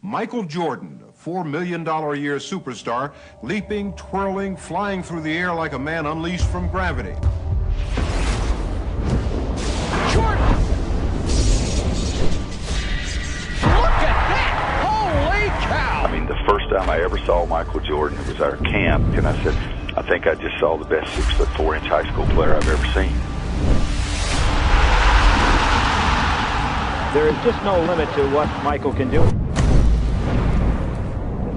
Michael Jordan, a $4 million a year superstar, leaping, twirling, flying through the air like a man unleashed from gravity. Jordan! Look at that! Holy cow! I mean, the first time I ever saw Michael Jordan, it was our camp, and I said, I think I just saw the best 6'4" high school player I've ever seen. There is just no limit to what Michael can do.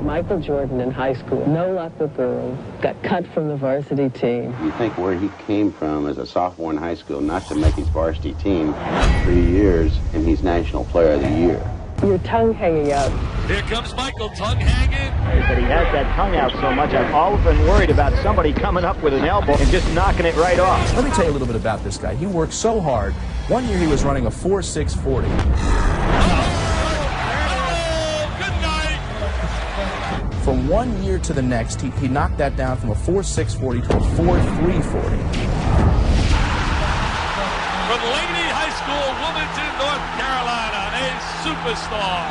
Michael Jordan in high school, no luck with girls, got cut from the varsity team. You think where he came from as a sophomore in high school, not to make his varsity team 3 years, and he's National Player of the Year. Your tongue hanging out. Here comes Michael, tongue hanging. But he has that tongue out so much, I've often worried about somebody coming up with an elbow and just knocking it right off. Let me tell you a little bit about this guy. He worked so hard. One year he was running a 4.640. From 1 year to the next, he knocked that down from a 4.640 to a 4.340. From Laney High School, Wilmington, North Carolina, a superstar.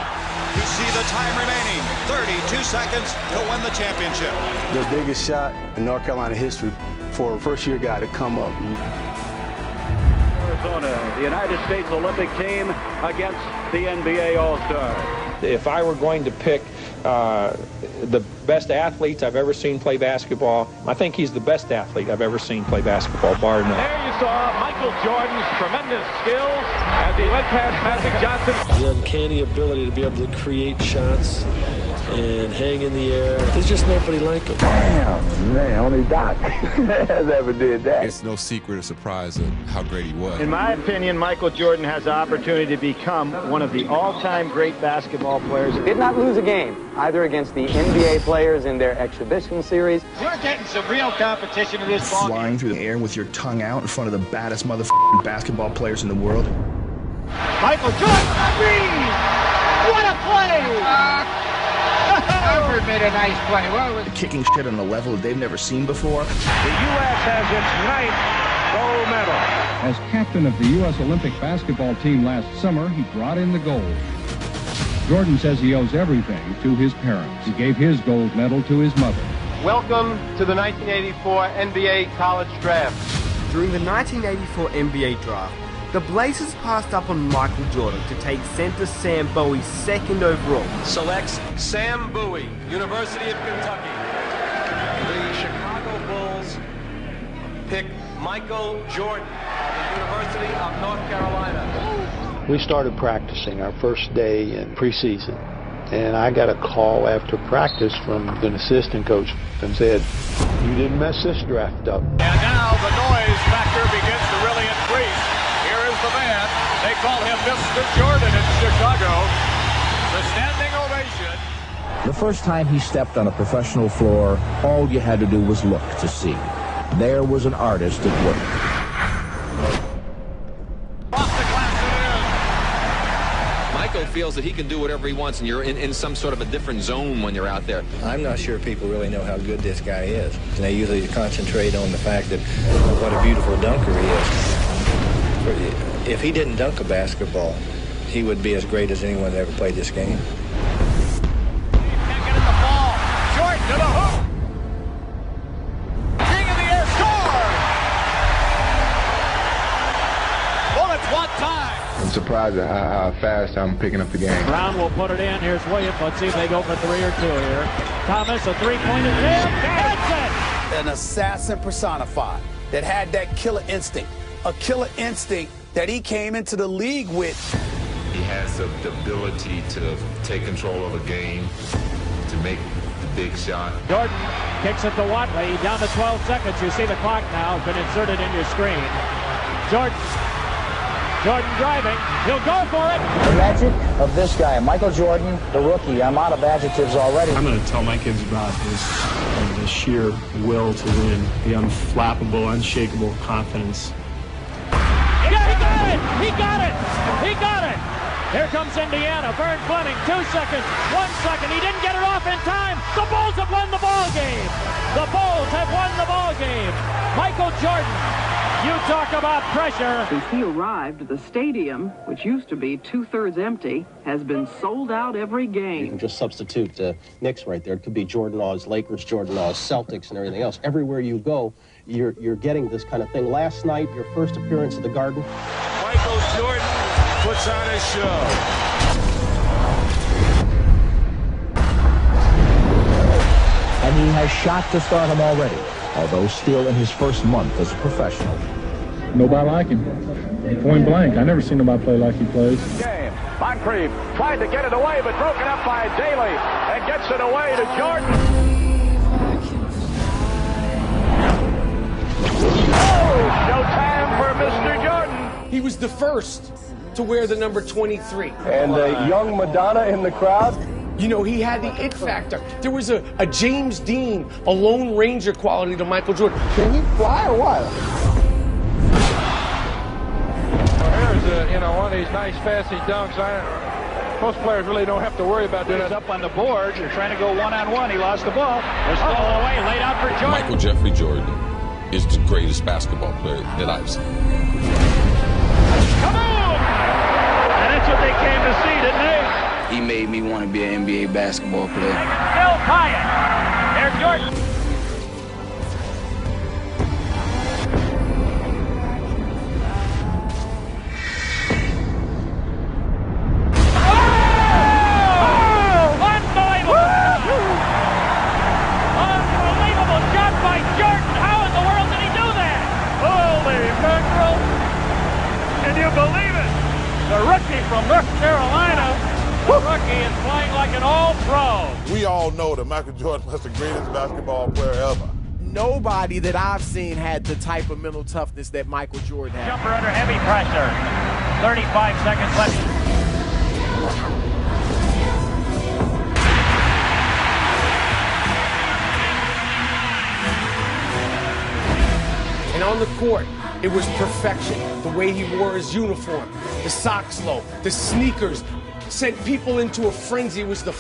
You see the time remaining, 32 seconds to win the championship. The biggest shot in North Carolina history for a first-year guy to come up. Arizona, the United States Olympic team against the NBA All-Star. If I were going to pick the best athletes I've ever seen play basketball, I think he's the best athlete I've ever seen play basketball, bar none. There you saw Michael Jordan's tremendous skills as he went past Magic Johnson. The uncanny ability to be able to create shots and hang in the air. There's just nobody like him. Damn, man, only Doc has ever did that. It's no secret or surprise of how great he was. In my opinion, Michael Jordan has the opportunity to become one of the all-time great basketball players. Did not lose a game, either against the NBA players in their exhibition series. We're getting some real competition in this ball. Flying through the air with your tongue out in front of the baddest motherfucking basketball players in the world. Michael Jordan! What a play! Alford made a nice play. Well, Kicking shit on a level that they've never seen before. The U.S. has its 9th gold medal. As captain of the U.S. Olympic basketball team last summer, he brought in the gold. Jordan says he owes everything to his parents. He gave his gold medal to his mother. Welcome to the 1984 NBA College Draft. During the 1984 NBA Draft, the Blazers passed up on Michael Jordan to take center Sam Bowie 2nd overall. Selects Sam Bowie, University of Kentucky. The Chicago Bulls pick Michael Jordan of the University of North Carolina. We started practicing our first day in preseason, and I got a call after practice from an assistant coach and said, "You didn't mess this draft up." And now the noise factor begins to really increase. Here is the man. They call him Mr. Jordan in Chicago. The standing ovation. The first time he stepped on a professional floor, all you had to do was look to see. There was an artist at work. Michael feels that he can do whatever he wants, and you're in some sort of a different zone when you're out there. I'm not sure people really know how good this guy is. And they usually concentrate on the fact that what a beautiful dunker he is. If he didn't dunk a basketball, he would be as great as anyone that ever played this game. Can't get at the ball. Jordan to the hoop. King of the air, score! Bullets one time. I'm surprised at how fast I'm picking up the game. Brown will put it in. Here's Williams. Let's see if they go for 3 or 2 here. Thomas, a three-pointer there. That's it! An assassin personified that had that killer instinct. A killer instinct that he came into the league with. He has the ability to take control of a game, to make the big shot. Jordan kicks it to Watley. Down to 12 seconds. You see the clock now has been inserted in your screen. Jordan driving. He'll go for it. The magic of this guy, Michael Jordan, the rookie. I'm out of adjectives already. I'm going to tell my kids about his the sheer will to win, the unflappable, unshakable confidence. He got it! He got it! Here comes Indiana. Vern Fleming, 2 seconds, 1 second. He didn't get it off in time. The Bulls have won the ball game. The Bulls have won the ball game. Michael Jordan You talk about pressure. Since he arrived, the stadium, which used to be 2/3 empty, has been sold out every game. You can just substitute Knicks right there. It could be Jordan Laws, Lakers, Jordan Laws, Celtics, and everything else. Everywhere you go, you're getting this kind of thing. Last night, your first appearance at the Garden. Michael Jordan puts on a show. And he has shot to stardom already, although still in his first month as a professional. Nobody like him. Point blank. I never seen nobody play like he plays. Game. Moncrief tried to get it away, but broken up by Daly and gets it away to Jordan. Oh, showtime for Mr. Jordan. He was the first to wear the number 23. And young Madonna in the crowd. You know, he had the it factor. There was a James Dean, a Lone Ranger quality to Michael Jordan. Can he fly or what? Well, here's one of these nice, fancy dunks. Most players really don't have to worry about doing He's up on the board. They're trying to go one-on-one. He lost the ball. They're still away. Laid out for Jordan. Michael Jeffrey Jordan is the greatest basketball player that I've seen. Kaboom! And that's what they came to see, didn't they? He made me want to be an NBA basketball player. Still tie it. There's Jordan. Unbelievable shot by Jordan. How in the world did he do that? Holy mackerel. Can you believe it? The rookie from North Carolina. The rookie is playing like an all-pro. We all know that Michael Jordan was the greatest basketball player ever. Nobody that I've seen had the type of mental toughness that Michael Jordan had. Jumper under heavy pressure. 35 seconds left. And on the court, it was perfection. The way he wore his uniform, the socks low, the sneakers, sent people into a frenzy. He was the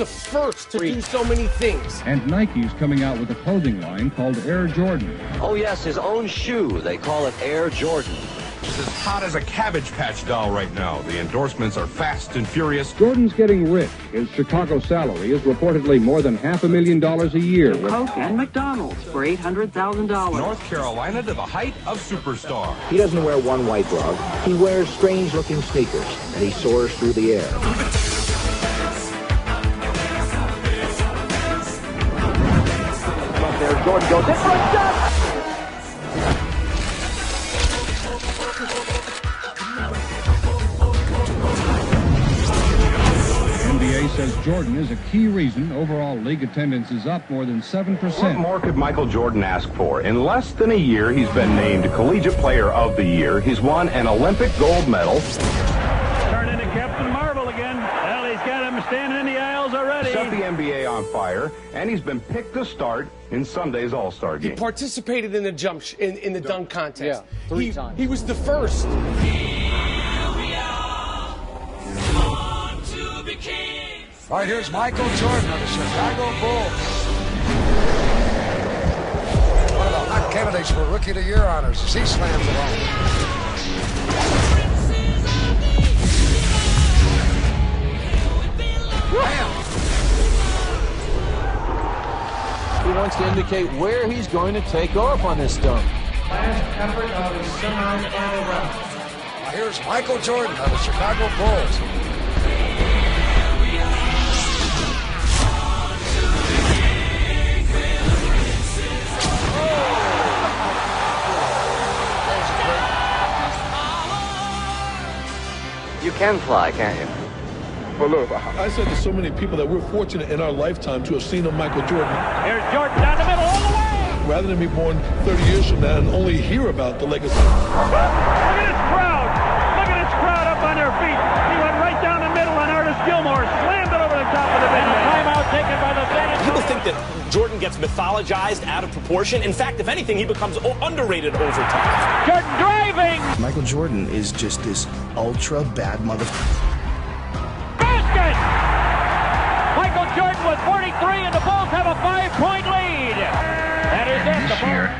first to do so many things. And Nike's coming out with a clothing line called Air Jordan. Oh yes, his own shoe. They call it Air Jordan. It's as hot as a Cabbage Patch doll right now. The endorsements are fast and furious. Jordan's getting rich. His Chicago salary is reportedly more than $500,000 a year. Coke and McDonald's for $800,000. North Carolina to the height of superstar. He doesn't wear one white glove. He wears strange-looking sneakers, and he soars through the air. But there, Jordan goes in for a shot. Says Jordan is a key reason overall league attendance is up more than 7%. What more could Michael Jordan ask for? In less than a year, he's been named Collegiate Player of the Year. He's won an Olympic gold medal. Turned into Captain Marvel again. Well, he's got him standing in the aisles already. Set the NBA on fire, and he's been picked to start in Sunday's All-Star game. He participated in the in the dunk contest. Yeah, three times. He was the first. All right, here's Michael Jordan of the Chicago Bulls. One of the hot candidates for Rookie of the Year honors as he slams it home. He wants to indicate where he's going to take off on this dunk. Last effort of his semi-final round. Here's Michael Jordan of the Chicago Bulls. You can fly, can't you? Well, look, I said to so many people that we're fortunate in our lifetime to have seen a Michael Jordan. Here's Jordan down the middle all the way. Rather than be born 30 years from now and only hear about the legacy. Look at this crowd. Look at this crowd up on their feet. He went right down the middle and Artis Gilmore slammed it over the top of the bench. A timeout taken by the bench. People think that Jordan gets mythologized out of proportion. In fact, if anything, he becomes underrated over time. Jordan driving. Michael Jordan is just this ultra bad motherfucker. Basket! Michael Jordan with 43, and the Bulls have a 5-point lead. That is it. This year,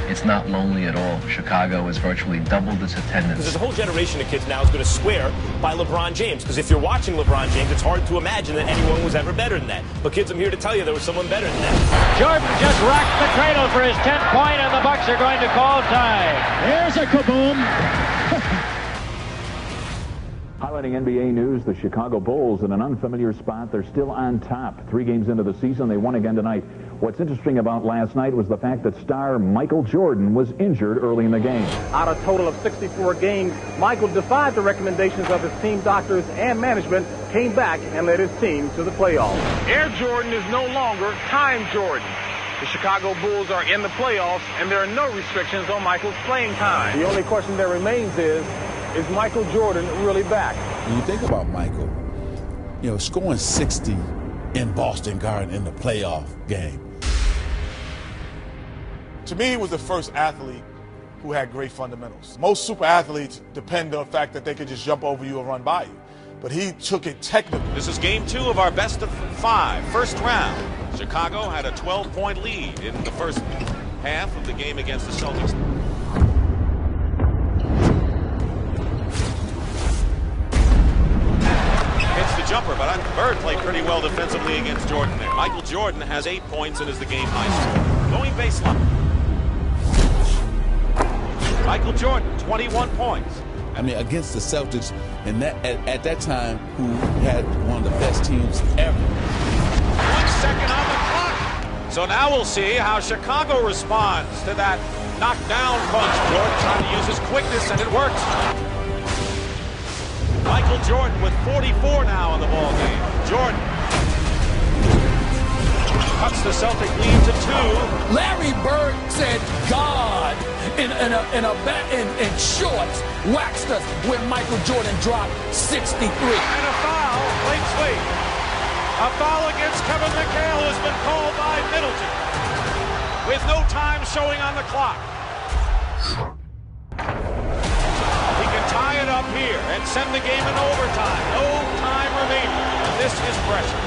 It's not lonely at all. Chicago has virtually doubled its attendance. Because there's a whole generation of kids now who's going to swear by LeBron James. Because if you're watching LeBron James, it's hard to imagine that anyone was ever better than that. But kids, I'm here to tell you there was someone better than that. Jordan just rocked the cradle for his 10th point, and the Bucks are going to call time. Here's a kaboom. Highlighting NBA news, the Chicago Bulls in an unfamiliar spot. They're still on top. 3 games into the season, they won again tonight. What's interesting about last night was the fact that star Michael Jordan was injured early in the game. Out of a total of 64 games, Michael defied the recommendations of his team doctors and management, came back and led his team to the playoffs. Air Jordan is no longer Time Jordan. The Chicago Bulls are in the playoffs, and there are no restrictions on Michael's playing time. The only question that remains is Michael Jordan really back? When you think about Michael, you know, scoring 60 in Boston Garden in the playoff game. To me, he was the first athlete who had great fundamentals. Most super athletes depend on the fact that they could just jump over you and run by you. But he took it technical. This is game 2 of our best of 5, first round. Chicago had a 12-point lead in the first half of the game against the Celtics. Jumper, but Bird played pretty well defensively against Jordan there. Michael Jordan has 8 points and is the game high scorer. Going baseline. Michael Jordan, 21 points. I mean, against the Celtics, and that at that time, who had one of the best teams ever. 1 second on the clock. So now we'll see how Chicago responds to that knockdown punch. Jordan trying to use his quickness, and it works. Michael Jordan with 44 now in the ball game. Jordan cuts the Celtic lead to 2. Larry Bird said God in shorts waxed us when Michael Jordan dropped 63. And a foul, late sweep. A foul against Kevin McHale has been called by Middleton with no time showing on the clock. Tie it up here and send the game in overtime. No time remaining. And this is pressure.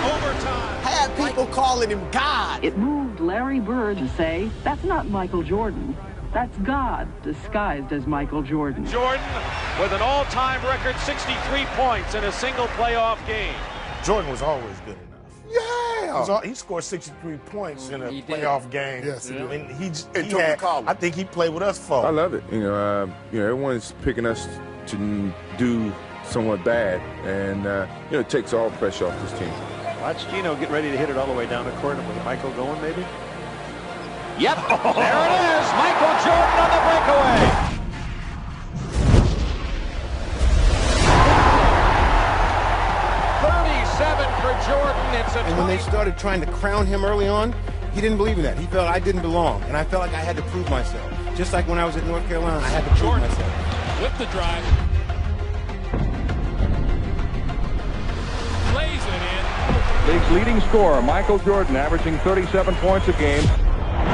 Overtime. Had people calling him God. It moved Larry Bird to say, that's not Michael Jordan. That's God disguised as Michael Jordan. Jordan with an all-time record 63 points in a single playoff game. Jordan was always good enough. Yeah. He scored 63 points in a playoff game. Yes, he did. I mean, I think he played with us for. I love it. You know, everyone's picking us to do somewhat bad, and it takes all pressure off this team. Watch Gino get ready to hit it all the way down the court. With Michael going, maybe. Yep, there it is. Michael Jordan on the breakaway. For Jordan, it's a and when they started trying to crown him early on, he didn't believe in that. He felt I didn't belong, and I felt like I had to prove myself. Just like when I was at North Carolina, I had to prove myself. With the drive. Lays it in. League's leading scorer, Michael Jordan, averaging 37 points a game.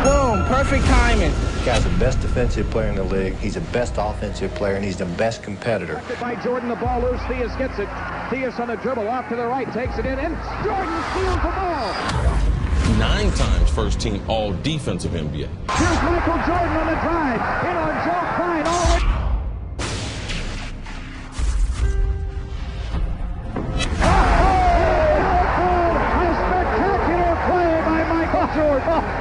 Boom, perfect timing. This guy's the best defensive player in the league. He's the best offensive player, and he's the best competitor. By Jordan, the ball loose. Theus gets it. Theus on the dribble off to the right, takes it in, and Jordan steals the ball. 9 times first team all defensive NBA. Here's Michael Jordan on the drive. In on Joe Klein, all the way. A spectacular play by Michael Jordan.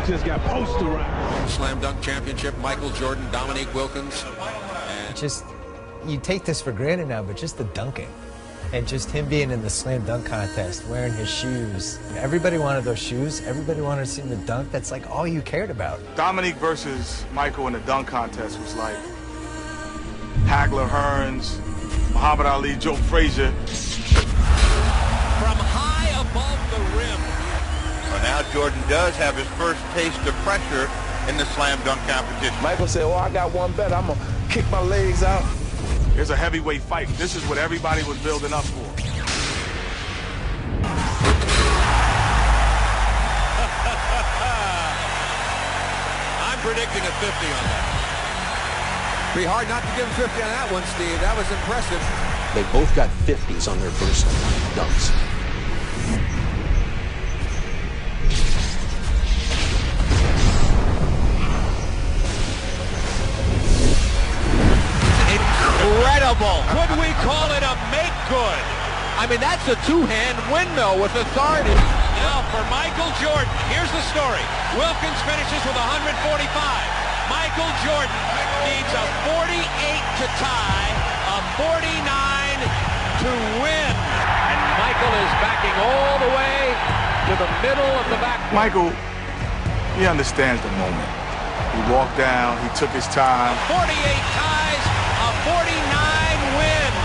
Just got posterized. Slam dunk championship, Michael Jordan, Dominique Wilkins. You take this for granted now, but just the dunking. And just him being in the slam dunk contest, wearing his shoes. Everybody wanted those shoes. Everybody wanted to see him to dunk. That's like all you cared about. Dominique versus Michael in the dunk contest was like Hagler, Hearns, Muhammad Ali, Joe Frazier. From high above the rim. Well, now Jordan does have his first taste of pressure in the slam dunk competition. Michael said, well, I got one bet. I'm going to kick my legs out. It's a heavyweight fight. This is what everybody was building up for. I'm predicting a 50 on that. Be hard not to give him 50 on that one, Steve. That was impressive. They both got 50s on their first dunks. Incredible. Could we call it a make good? I mean, that's a two-hand windmill with authority. Now for Michael Jordan. Here's the story. Wilkins finishes with 145. Michael Jordan needs a 48 to tie, a 49 to win. And Michael is backing all the way to the middle of the back. Michael, he understands the moment. He walked down, he took his time. 48 ties, a 49 wins.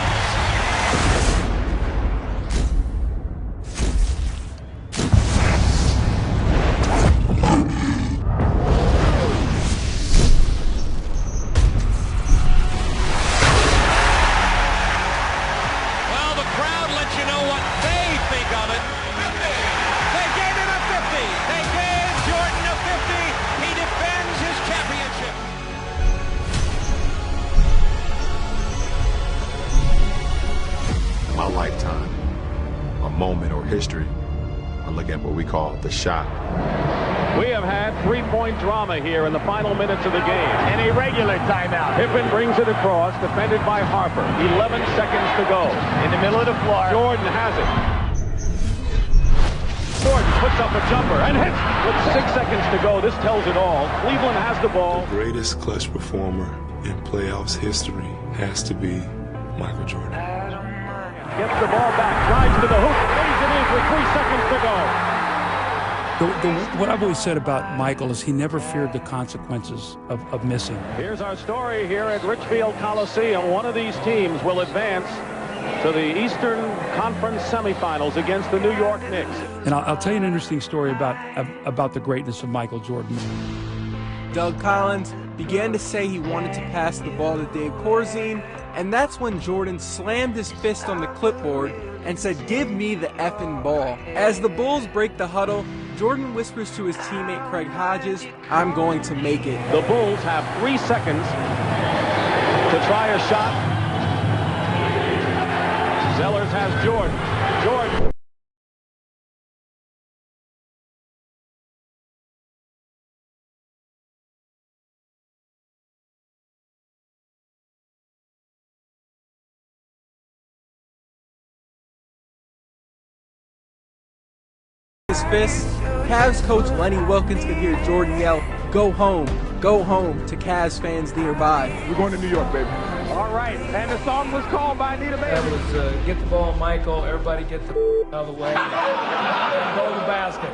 Lifetime, a moment or history. I look at what we call the shot. We have had three-point drama here in the final minutes of the game. An irregular timeout. Pippen brings it across, defended by Harper. 11 seconds to go. In the middle of the floor. Jordan has it. Jordan puts up a jumper and hits with 6 seconds to go. This tells it all. Cleveland has the ball. The greatest clutch performer in playoffs history has to be Michael Jordan. Gets the ball back, drives to the hoop, lays it in for 3 seconds to go. What I've always said about Michael is he never feared the consequences of missing. Here's our story here at Richfield Coliseum. One of these teams will advance to the Eastern Conference semifinals against the New York Knicks. And I'll tell you an interesting story about the greatness of Michael Jordan. Doug Collins began to say he wanted to pass the ball to Dave Corzine, and that's when Jordan slammed his fist on the clipboard and said, "Give me the effing ball." As the Bulls break the huddle, Jordan whispers to his teammate Craig Hodges, "I'm going to make it." The Bulls have 3 seconds to try a shot. Zellers has Jordan. Jordan. His fist. Cavs coach Lenny Wilkins could hear Jordan yell, go home," to Cavs fans nearby. We're going to New York, baby. All right, and the song was called by Anita Bailey. That was get the ball, Michael. Everybody get the out of the way. Go to the basket.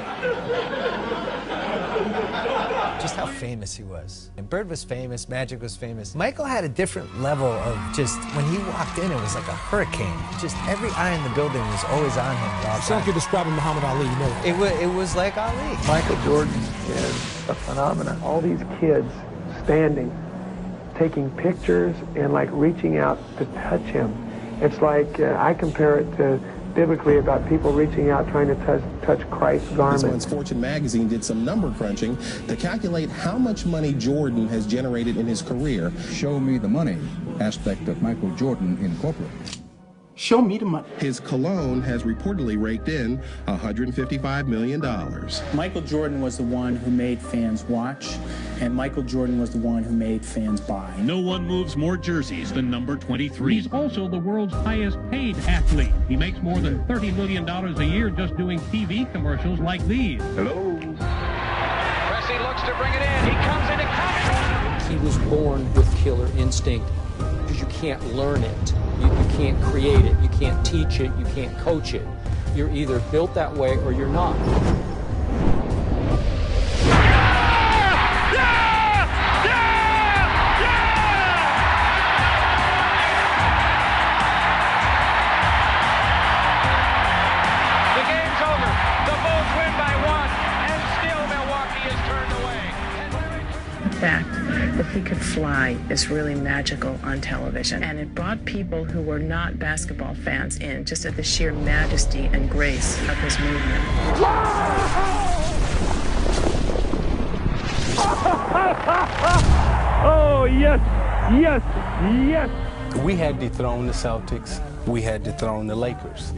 Just how famous he was. And Bird was famous, Magic was famous. Michael had a different level of just, when he walked in, it was like a hurricane. Just every eye in the building was always on him. It's like you're describing Muhammad Ali, you know that. It was like Ali. Michael Jordan is a phenomenon. All these kids standing, taking pictures and like reaching out to touch him. It's like, I compare it to biblically about people reaching out trying to touch Christ's garment. This month's Fortune magazine did some number crunching to calculate how much money Jordan has generated in his career. Show me the money aspect of Michael Jordan Incorporated. Show me the money. His cologne has reportedly raked in $155 million. Michael Jordan was the one who made fans watch, and Michael Jordan was the one who made fans buy. No one moves more jerseys than number 23. He's also the world's highest paid athlete. He makes more than $30 million a year just doing TV commercials like these. Hello. Pressey looks to bring it in. He comes into contact. He was born with killer instinct because you can't learn it. You can't create it, you can't teach it, you can't coach it. You're either built that way or you're not. The fact that he could fly is really magical on television, and it brought people who were not basketball fans in just at the sheer majesty and grace of his movement. Oh, yes, yes, yes. We had dethroned the Celtics. We had dethroned the Lakers.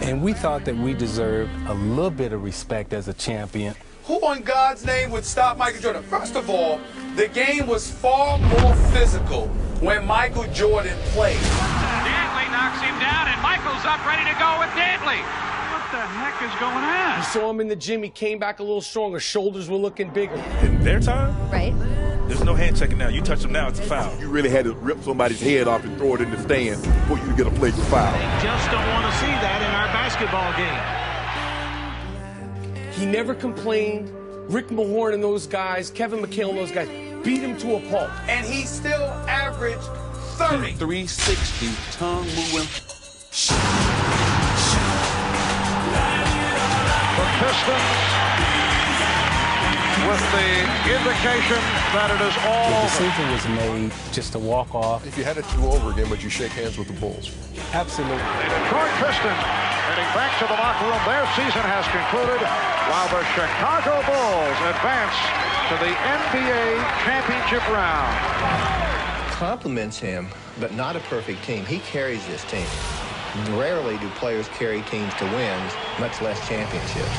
And we thought that we deserved a little bit of respect as a champion. Who in God's name would stop Michael Jordan? First of all, the game was far more physical when Michael Jordan played. Dantley knocks him down, and Michael's up ready to go with Dantley. What the heck is going on? You saw him in the gym. He came back a little stronger. Shoulders were looking bigger. In their time? Right. There's no hand checking now. You touch him now, it's a foul. You really had to rip somebody's head off and throw it in the stands for you to get a flagrant foul. They just don't want to see that in our basketball game. He never complained. Rick Mahorn and those guys, Kevin McHale and those guys, beat him to a pulp. And he still averaged 30. 360, tongue moving. The Pistons with the indication that it is all The decision was made just to walk off. If you had it do over again, would you shake hands with the Bulls? Absolutely. The Detroit Pistons heading back to the locker room. Their season has concluded while the Chicago Bulls advance to the NBA championship round. Compliments him, but not a perfect team. He carries this team. Rarely do players carry teams to wins, much less championships.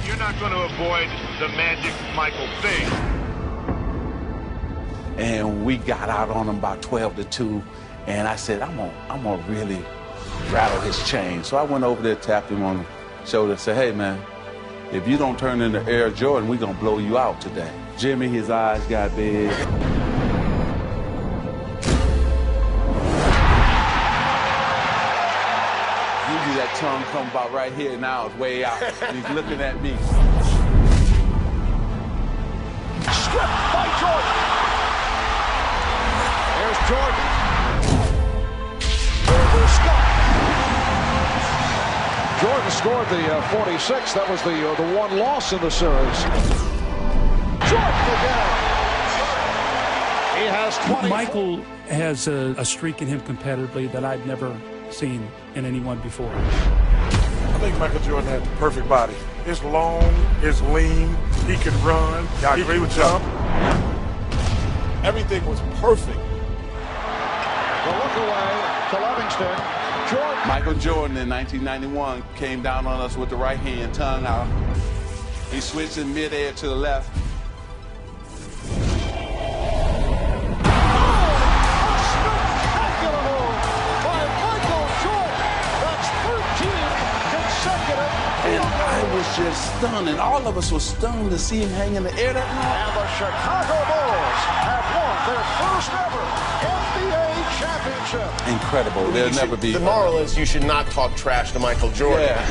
You're not going to avoid the magic Michael thing. And we got out on him about 12-2, and I said, I'm gonna really rattle his chain. So I went over there, tapped him on the shoulder, and said, hey, man, if you don't turn into Air Jordan, we're gonna blow you out today. Jimmy, his eyes got big. Usually that tongue come about right here, now it's way out. He's looking at me. Stripped by Jordan. There's Jordan. Over Scott. Jordan scored the 46. That was the one loss in the series. Jordan again. He has 20. Michael has a streak in him competitively that I've never seen in anyone before. I think Michael Jordan had the perfect body. It's long, it's lean, he can run, he can jump. Everything was perfect. The look away to Livingston. Jordan. Michael Jordan in 1991 came down on us with the right hand, tongue out. He switched in midair to the left. And I was just stunned, and all of us were stunned to see him hang in the air that night. And the Chicago Bulls have won their first ever NBA championship. Incredible. There'll never be. The moral is you should not talk trash to Michael Jordan. Yeah.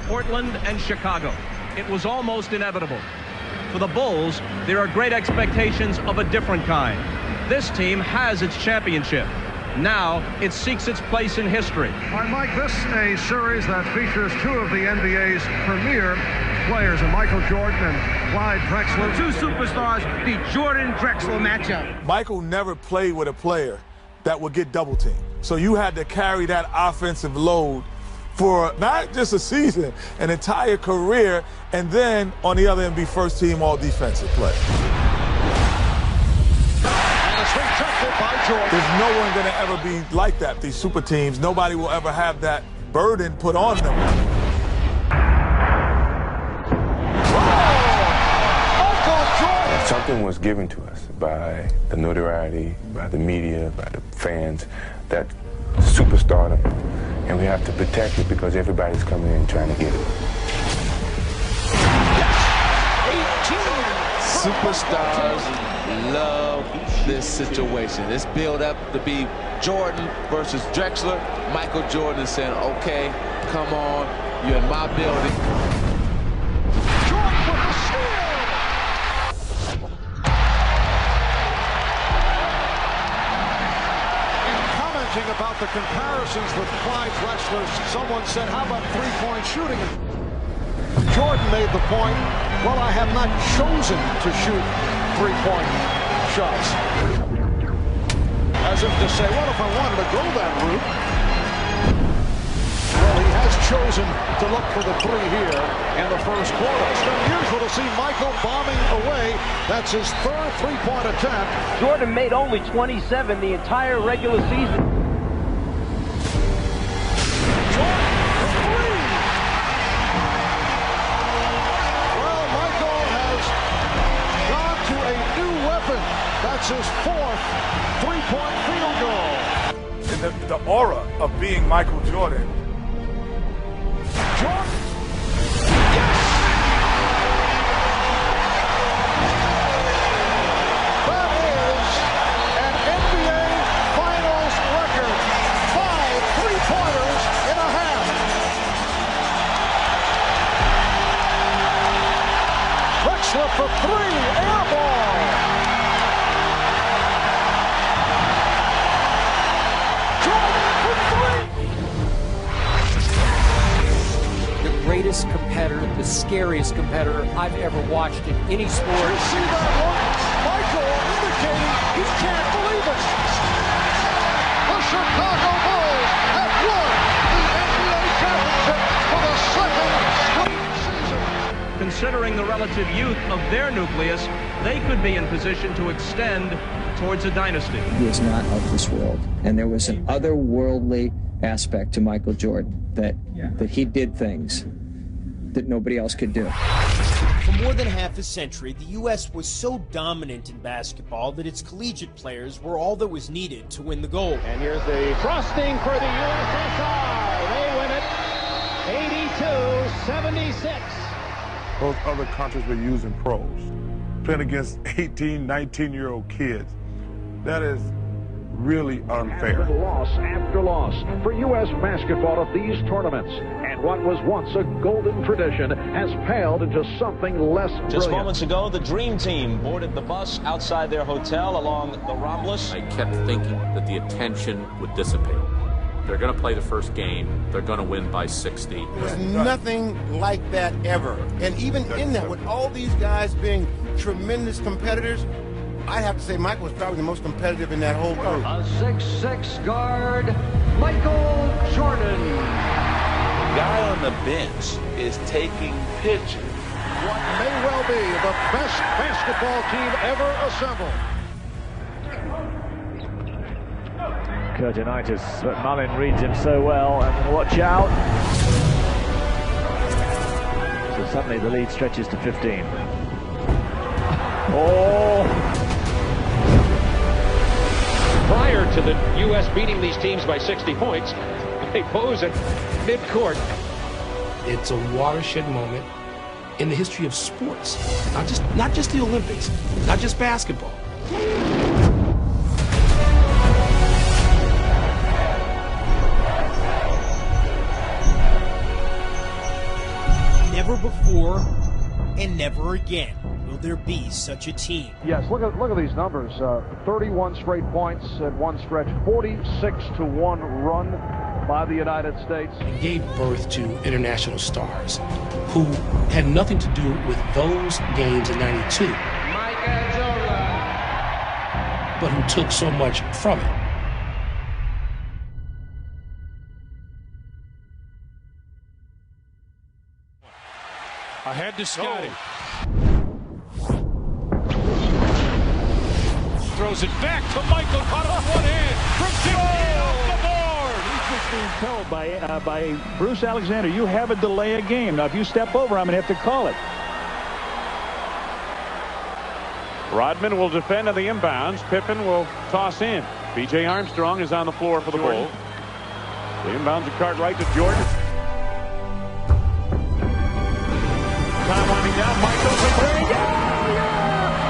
Portland and Chicago. It was almost inevitable. For the Bulls, there are great expectations of a different kind. This team has its championship. Now it seeks its place in history. All right, Mike, this is a series that features two of the NBA's premier players, Michael Jordan and Clyde Drexler. Two superstars, the Jordan-Drexler matchup. Michael never played with a player that would get double teamed. So you had to carry that offensive load for not just a season, an entire career, and then on the other end be first team all defensive player. There's no one going to ever be like that, these super teams. Nobody will ever have that burden put on them. Something was given to us by the notoriety, by the media, by the fans, that superstardom, and we have to protect it because everybody's coming in trying to get it. 18 superstars love this situation. It's built up to be Jordan versus Drexler. Michael Jordan is saying, okay, come on, you're in my building. Jordan with the steal! In commenting about the comparisons with Clyde Drexler, someone said, how about three-point shooting? Jordan made the point, well, I have not chosen to shoot three-point shots. As if to say, well, if I wanted to go that route. Well, he has chosen to look for the three here in the first quarter. It's unusual to see Michael bombing away. That's his third three-point attempt. Jordan made only 27 the entire regular season. That's his fourth three-point field goal. And the aura of being Michael Jordan. Jordan. Yes! That is an NBA Finals record. 5 three-pointers in a half. Drexler for three, air ball. Greatest competitor, the scariest competitor I've ever watched in any sport. You see that one? Michael indicating he can't believe it. The Chicago Bulls have won the NBA championship for the second straight season. Considering the relative youth of their nucleus, they could be in position to extend towards a dynasty. He is not of this world, and there was an otherworldly aspect to Michael Jordan that he did things that nobody else could do. For more than half a century, the U.S. was so dominant in basketball that its collegiate players were all that was needed to win the gold. And here's the frosting for the USSR. They win it 82-76. Those other countries were using pros, playing against 18, 19-year-old kids. That is really unfair. Loss after loss for U.S. basketball at these tournaments. And what was once a golden tradition has paled into something less brilliant. Just moments ago, the Dream Team boarded the bus outside their hotel along the Ramblas. I kept thinking that the attention would dissipate. They're going to play the first game. They're going to win by 60. There's nothing like that ever. And even in that, with all these guys being tremendous competitors, I'd have to say Michael was probably the most competitive in that whole group. A 6'6" guard, Michael Jordan. The guy on the bench is taking pictures. What may well be the best basketball team ever assembled. Curtinitis, but Mullin reads him so well, and watch out. So suddenly the lead stretches to 15. Oh! Prior to the U.S. beating these teams by 60 points, they pose at midcourt. It's a watershed moment in the history of sports. Not just the Olympics, not just basketball. Never before and never again will there be such a team. Yes, look at these numbers. 31 straight points at one stretch, 46-1 run by the United States. And gave birth to international stars who had nothing to do with those games in '92, but who took so much from it. Ahead to Scotty. Throws it back to Michael, caught off one hand from 15 off the board. He's just being told by Bruce Alexander, you have a delay a game. Now, if you step over, I'm going to have to call it. Rodman will defend on the inbounds. Pippen will toss in. B.J. Armstrong is on the floor for the Bulls. The inbounds are Cartwright to Jordan. Time winding down, Michael for three. Yeah!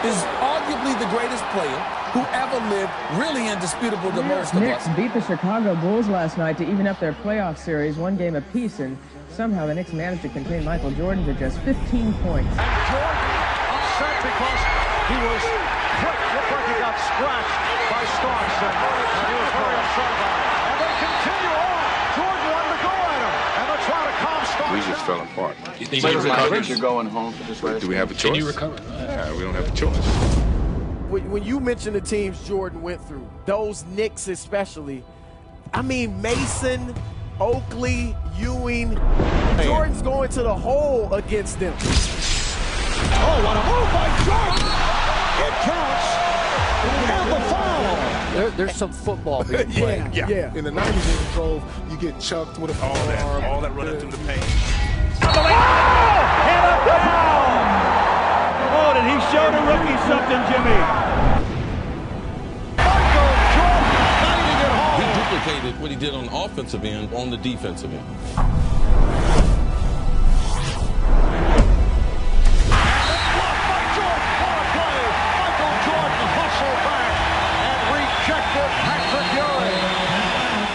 is arguably the greatest player who ever lived, really indisputable to most of us. Knicks beat the Chicago Bulls last night to even up their playoff series, one game apiece, and somehow the Knicks managed to contain Michael Jordan to just 15 points. And Jordan upset because he was quick. Looked like he got scratched by Starks, and he was very upset about it. And they continue on. Jordan wanted to go at him, and they're trying to calm Starks. We just fell apart. You're going home for this race? Do we have a choice? Can you recover? Yeah, we don't have a choice. When you mention the teams Jordan went through, those Knicks especially, I mean Mason, Oakley, Ewing, Jordan's going to the hole against them. Oh, what a move by Jordan! It counts, and the foul. There's some football being played. Yeah. In the 90s, in control, you get chucked with a all that running through the paint. And a foul! Oh, did he show the rookie something, Jimmy? Michael Jordan not even get home. He duplicated what he did on the offensive end on the defensive end.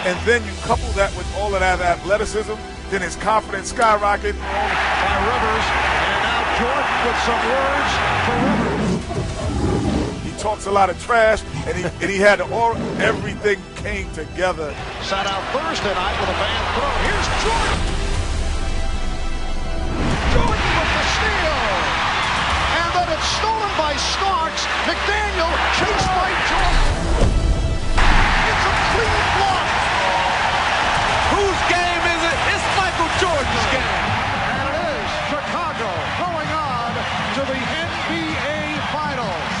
And then you couple that with all of that athleticism, then his confidence skyrocket. By Rivers, and now Jordan with some words for Rivers. He talks a lot of trash, and he had everything came together. Sat out Thursday night with a bad throw. Here's Jordan. Jordan with the steal. And then it's stolen by Starks. McDaniel chased by Jordan. It's a clean block. Whose game is it? It's Michael Jordan's game. And it is Chicago going on to the NBA Finals.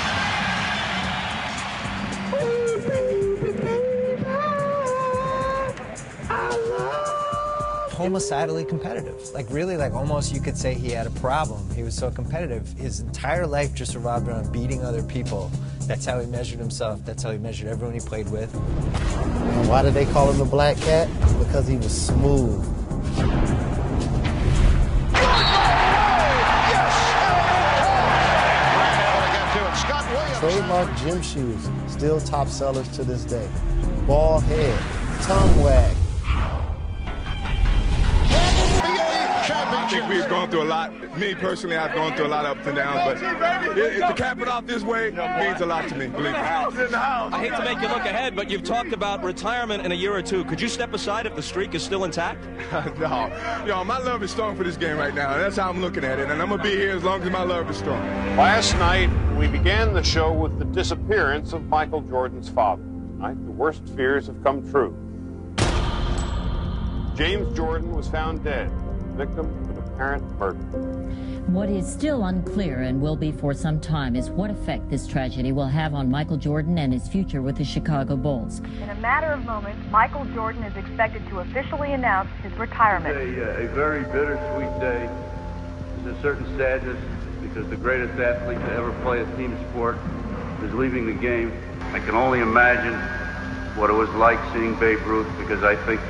Homicidally competitive. Like really, like almost you could say he had a problem. He was so competitive. His entire life just revolved around beating other people. That's how he measured himself. That's how he measured everyone he played with. And why did they call him the Black Cat? Because he was smooth. Trademark gym shoes, still top sellers to this day. Ball head, tongue wag. I think we've gone through a lot. Me personally, I've gone through a lot of ups and downs, but to cap it off this way means a lot to me, believe me. I hate to make you look ahead, but you've talked about retirement in a year or two. Could you step aside if the streak is still intact? No. Yo, my love is strong for this game right now. That's how I'm looking at it, and I'm going to be here as long as my love is strong. Last night, we began the show with the disappearance of Michael Jordan's father. Tonight, the worst fears have come true. James Jordan was found dead, victim of an apparent murder. What is still unclear and will be for some time is what effect this tragedy will have on Michael Jordan and his future with the Chicago Bulls. In a matter of moments, Michael Jordan is expected to officially announce his retirement. A very bittersweet day. There's a certain sadness because the greatest athlete to ever play a team sport is leaving the game. I can only imagine what it was like seeing Babe Ruth, because I think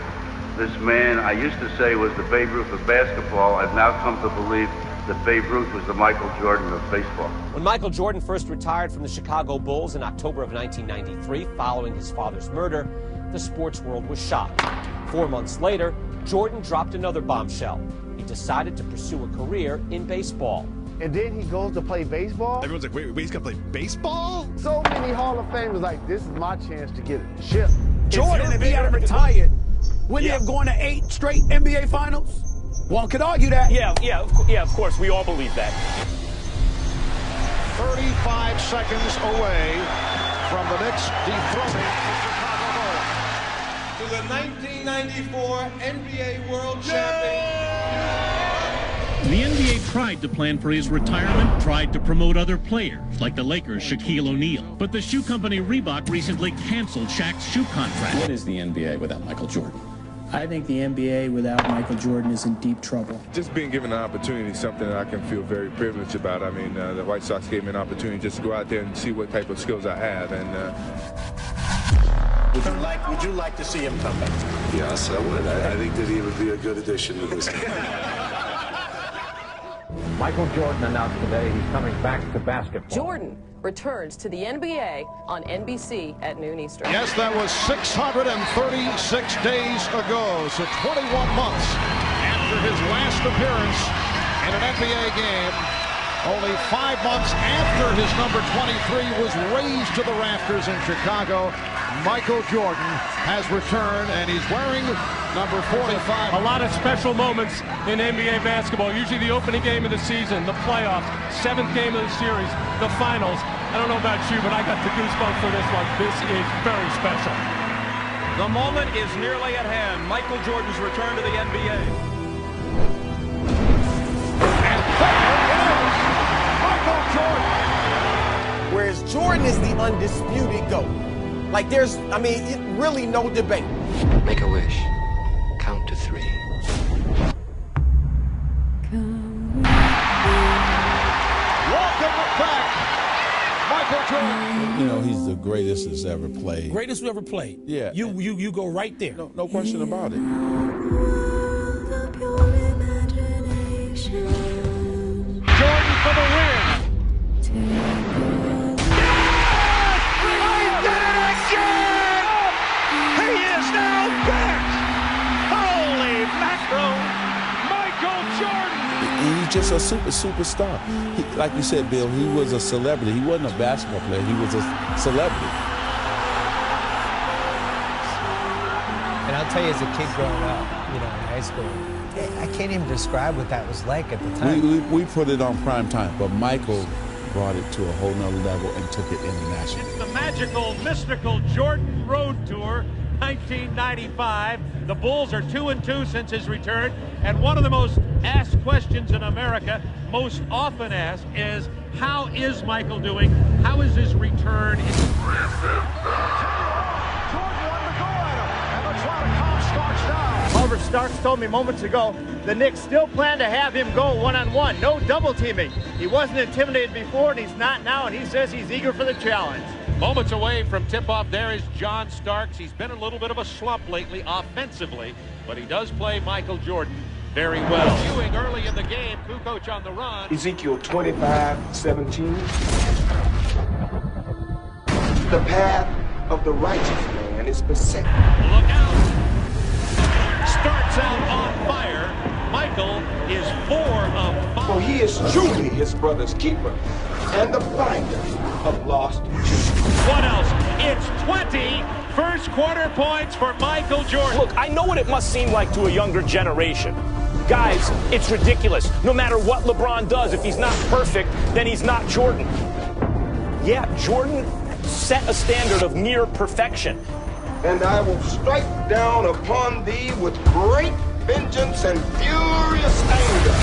this man, I used to say, was the Babe Ruth of basketball. I've now come to believe that Babe Ruth was the Michael Jordan of baseball. When Michael Jordan first retired from the Chicago Bulls in October of 1993, following his father's murder, the sports world was shocked. 4 months later, Jordan dropped another bombshell. He decided to pursue a career in baseball. And then he goes to play baseball? Everyone's like, wait, he's gonna play baseball? So many Hall of Famers like, this is my chance to get a chip. Jordan, if he had retired, wouldn't he have gone to 8 straight NBA Finals? One could argue that. Yeah, of course. We all believe that. 35 seconds away from the Knicks dethroning the Chicago Bulls. To the 1994 NBA World Champion. The NBA tried to plan for his retirement, tried to promote other players, like the Lakers' Shaquille O'Neal. But the shoe company Reebok recently canceled Shaq's shoe contract. What is the NBA without Michael Jordan? I think the NBA without Michael Jordan is in deep trouble. Just being given an opportunity is something that I can feel very privileged about. I mean, the White Sox gave me an opportunity just to go out there and see what type of skills I have. And would you like to see him come back? Yes, I would. I think that he would be a good addition to this team. Michael Jordan announced today he's coming back to basketball. Jordan returns to the NBA on NBC at noon Eastern. Yes, that was 636 days ago, so 21 months after his last appearance in an NBA game. Only 5 months after his number 23 was raised to the rafters in Chicago, Michael Jordan has returned, and he's wearing number 45. A lot of special moments in NBA basketball. Usually the opening game of the season, the playoffs, 7th game of the series, the finals. I don't know about you, but I got the goosebumps for this one. This is very special. The moment is nearly at hand. Michael Jordan's return to the NBA. And there it is, Michael Jordan. Whereas Jordan is the undisputed GOAT. Like really no debate. Make a wish. Count to 3. Welcome back, Michael Jordan. You know, he's the greatest that's ever played. Greatest who ever played. Yeah. You go right there. No question about it. Jordan for the win. He's just a superstar. Like you said, Bill, he was a celebrity. He wasn't a basketball player. He was a celebrity. And I'll tell you, as a kid growing up, in high school, I can't even describe what that was like at the time. We put it on prime time, but Michael brought it to a whole nother level and took it international. It's the magical, mystical Jordan Road Tour, 1995. The Bulls are 2-2 since his return, and one of the most asked questions in America, most often asked, is how is Michael doing? How is his return? Jordan wanted to go at him, and they're trying to calm Starks down. However, Starks told me moments ago the Knicks still plan to have him go one-on-one, no double teaming. He wasn't intimidated before, and he's not now, and he says he's eager for the challenge. Moments away from tip-off, there is John Starks. He's been a little bit of a slump lately offensively, but he does play Michael Jordan very well. Ewing early in the game, Kukoc on the run. Ezekiel 25:17. The path of the righteous man is beset. Look out! Starts out on fire. Michael is 4 of 5. For he is truly his brother's keeper and the finder of lost children. What else? It's 20 first quarter points for Michael Jordan. Look, I know what it must seem like to a younger generation. Guys, it's ridiculous. No matter what LeBron does, if he's not perfect, then he's not Jordan. Yeah, Jordan set a standard of near perfection. And I will strike down upon thee with great vengeance and furious anger.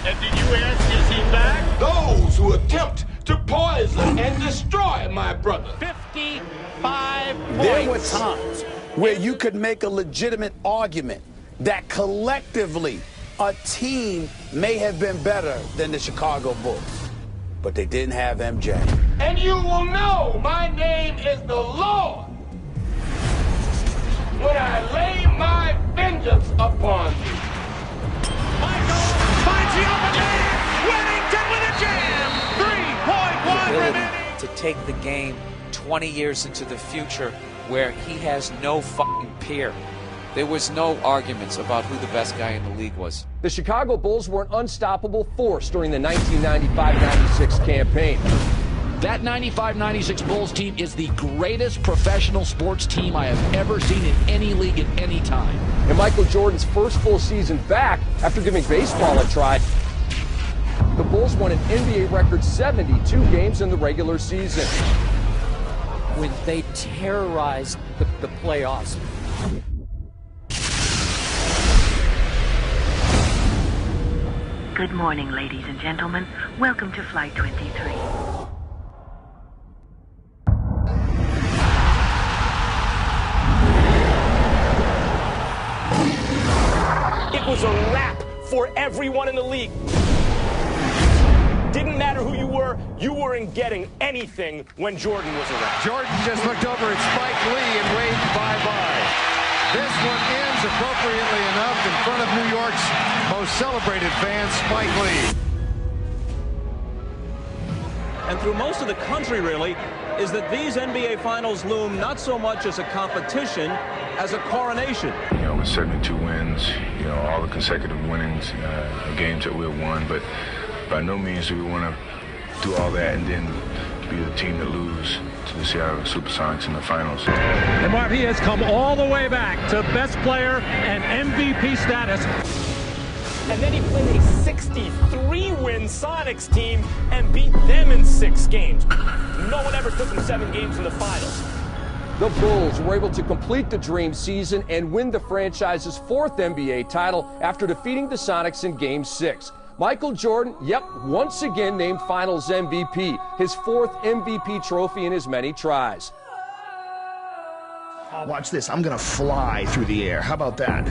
And did you ask, is he back? Those who attempt to poison and destroy my brother. 55 points. There were times where you could make a legitimate argument that collectively a team may have been better than the Chicago Bulls, but they didn't have MJ. And you will know my name is the Lord when I lay my vengeance upon you. Michael finds the open man. Whittington with a jam. 3.1 remaining. To take the game 20 years into the future where he has no fucking peer. There was no arguments about who the best guy in the league was. The Chicago Bulls were an unstoppable force during the 1995-96 campaign. That 95-96 Bulls team is the greatest professional sports team I have ever seen in any league at any time. In Michael Jordan's first full season back, after giving baseball a try, the Bulls won an NBA record 72 games in the regular season. When they terrorized the playoffs. Good morning, ladies and gentlemen. Welcome to Flight 23. It was a wrap for everyone in the league. Didn't matter who you weren't getting anything when Jordan was around. Jordan just looked over at Spike Lee and waved bye-bye. This one ends appropriately enough in front of New York's most celebrated Van Spike Lee. And through most of the country, really, is that these NBA Finals loom not so much as a competition as a coronation. You know, with 72 wins, you know, all the consecutive winnings, games that we've won, but by no means do we want to do all that and then be the team that lose to the Seattle Supersonics in the finals. And Marv, he has come all the way back to best player and MVP status. And then he played a 63-win Sonics team and beat them in 6 games. No one ever took him 7 games in the finals. The Bulls were able to complete the dream season and win the franchise's 4th NBA title after defeating the Sonics in Game 6. Michael Jordan, once again named Finals MVP, his 4th MVP trophy in his many tries. Watch this. I'm going to fly through the air. How about that?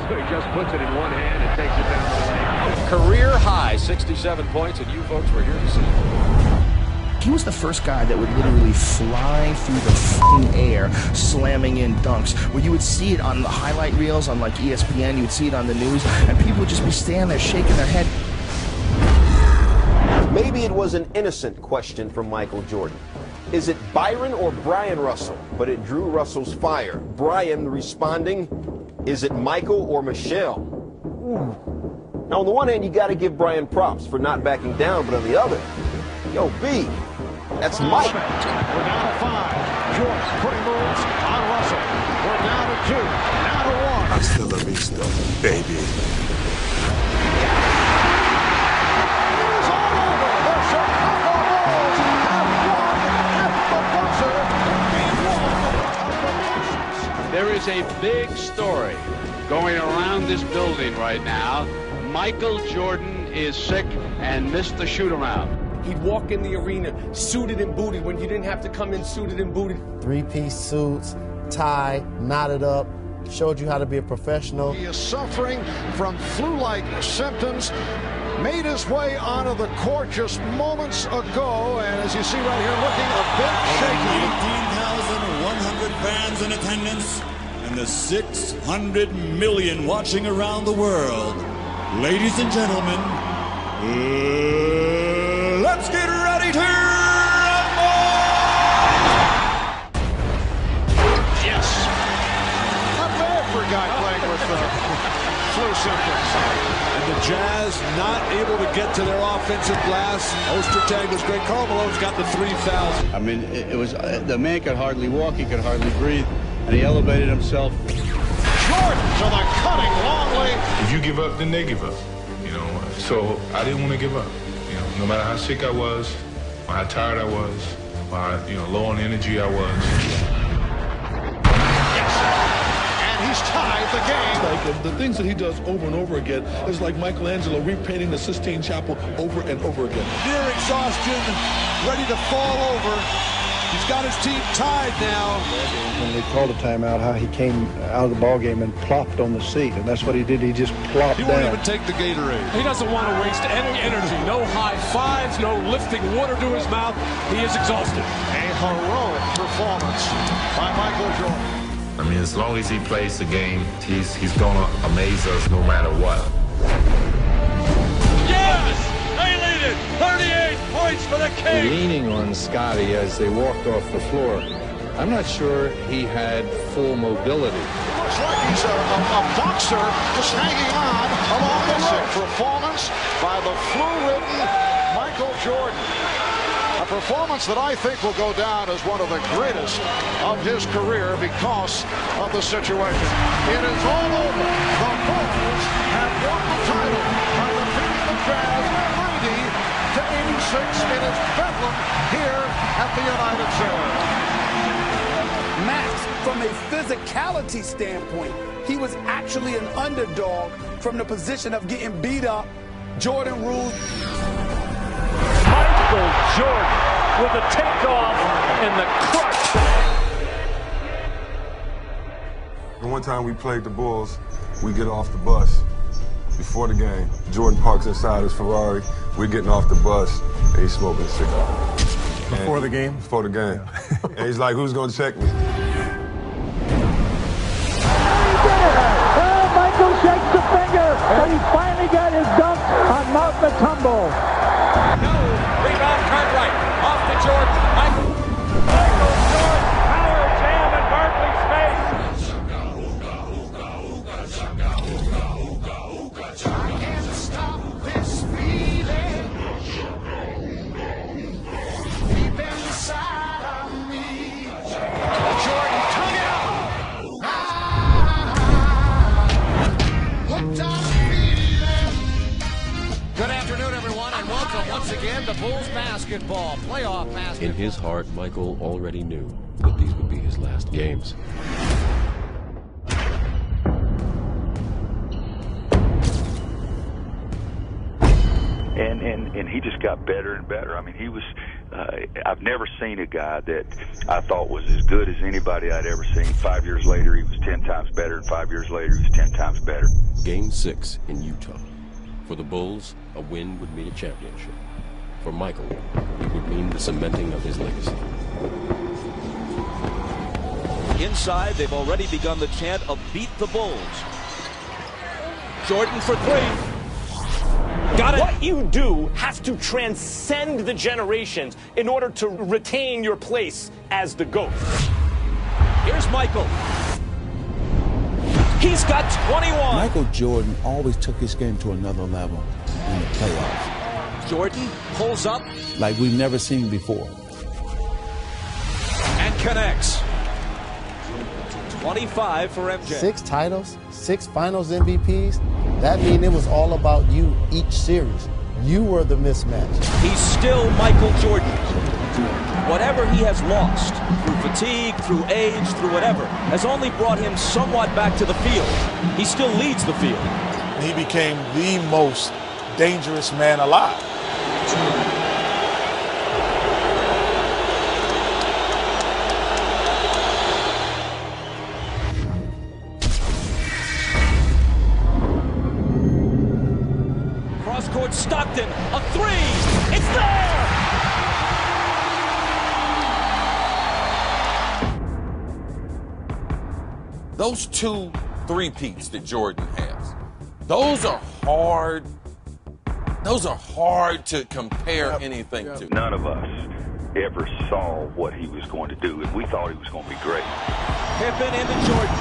So he just puts it in one hand and takes it down the lane. Career high, 67 points, and you folks were here to see it. He was the first guy that would literally fly through the f***ing air, slamming in dunks. Where you would see it on the highlight reels on like ESPN, you would see it on the news, and people would just be standing there shaking their head. Maybe it was an innocent question from Michael Jordan. Is it Byron or Brian Russell? But it drew Russell's fire. Brian responding, is it Michael or Michelle? Ooh. Now, on the one hand, you got to give Brian props for not backing down, but on the other, yo, B, that's Mike. We're down to 5. Jordan putting moves on Russell. We're down to 2. Now to 1. Hasta la vista, baby. There is a big story going around this building right now. Michael Jordan is sick and missed the shoot-around. He'd walk in the arena suited and booted when you didn't have to come in suited and booted. 3-piece suits, tie, knotted up, showed you how to be a professional. He is suffering from flu-like symptoms. Made his way onto the court just moments ago, and as you see right here, looking a bit shaky. 18,100 fans in attendance and the 600 million watching around the world. Ladies and gentlemen, let's get ready to rumble! Yes. Not bad for a guy playing with flu symptoms. And the Jazz not able to get to their offensive glass. Ostertag was great. Karl Malone's got the 3 fouls. I mean, it was the man could hardly walk. He could hardly breathe. And he elevated himself. Jordan to the cutting long way. If you give up, then they give up. You know, so I didn't want to give up. You know, no matter how sick I was, or how tired I was, or how, low on energy I was. He's tied the game. Like the things that he does over and over again is like Michelangelo repainting the Sistine Chapel over and over again. Near exhaustion, ready to fall over. He's got his team tied now. When they called a timeout, how he came out of the ball game and plopped on the seat, and that's what he did. He just plopped down. He won't even take the Gatorade. He doesn't want to waste any energy. No high fives, no lifting water to his mouth. He is exhausted. A heroic performance by Michael Jordan. I mean, as long as he plays the game, he's gonna amaze us no matter what. Yes! They lead it! 38 points for the Kings! Leaning on Scotty as they walked off the floor. I'm not sure he had full mobility. Looks like he's a boxer just hanging on along the rope. Performance by the flu-ridden Michael Jordan. A performance that I think will go down as one of the greatest of his career because of the situation. It is all over. The Bulls have won the title by defeating the Jazz 90-86. It is Bedlam here at the United Center. Max, from a physicality standpoint, he was actually an underdog from the position of getting beat up. Jordan ruled. Michael Jordan with the takeoff and the crush. The one time we played the Bulls, we get off the bus before the game. Jordan parks inside his Ferrari. We're getting off the bus, and he's smoking a cigar. Before the game? Before the game. And he's like, who's going to check me? Michael shakes the finger, Good afternoon, everyone, and welcome once again to Bulls basketball, playoff basketball. In his heart, Michael already knew that these would be his last games. And he just got better and better. I mean, he was, I've never seen a guy that I thought was as good as anybody I'd ever seen. 5 years later, he was 10 times better, and 5 years later, he was 10 times better. Game 6 in Utah. For the Bulls, a win would mean a championship. For Michael, it would mean the cementing of his legacy. Inside, they've already begun the chant of beat the Bulls. Jordan for three. Got it. What you do has to transcend the generations in order to retain your place as the GOAT. Here's Michael. He's got 21. Michael Jordan always took his game to another level in the playoffs. Jordan pulls up. Like we've never seen before. And connects. 25 for MJ. 6 titles, 6 finals MVPs. That means it was all about you each series. You were the mismatch. He's still Michael Jordan. Whatever he has lost, through fatigue, through age, through whatever, has only brought him somewhat back to the field. He still leads the field. He became the most dangerous man alive. Cross-court Stockton, a three! It's there! Those 2 three-peats that Jordan has, those are hard to compare anything to. None of us ever saw what he was going to do, and we thought he was going to be great. Pippen into Jordan.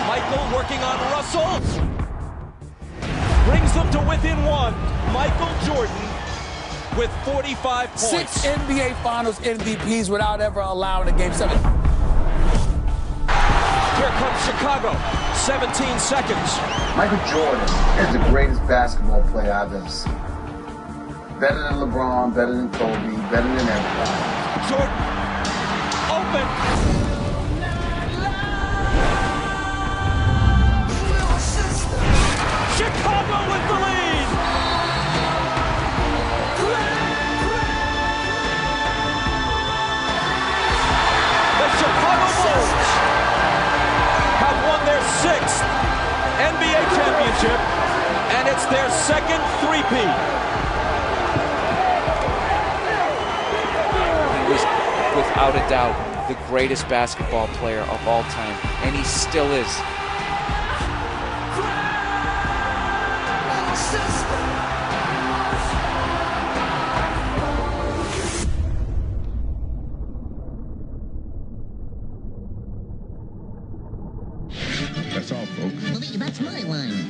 Michael working on Russell. Brings them to within 1. Michael Jordan with 45 points. 6 NBA Finals MVPs without ever allowing a Game 7. Here comes Chicago. 17 seconds. Michael Jordan is the greatest basketball player I've ever seen. Better than LeBron, better than Kobe, better than everybody. Jordan, open. Chicago with the lead. The Chicago Bulls have won their 6th NBA championship, and it's their 2nd three-peat. He was, without a doubt, the greatest basketball player of all time, and he still is. That's all, folks. Well, that's my line.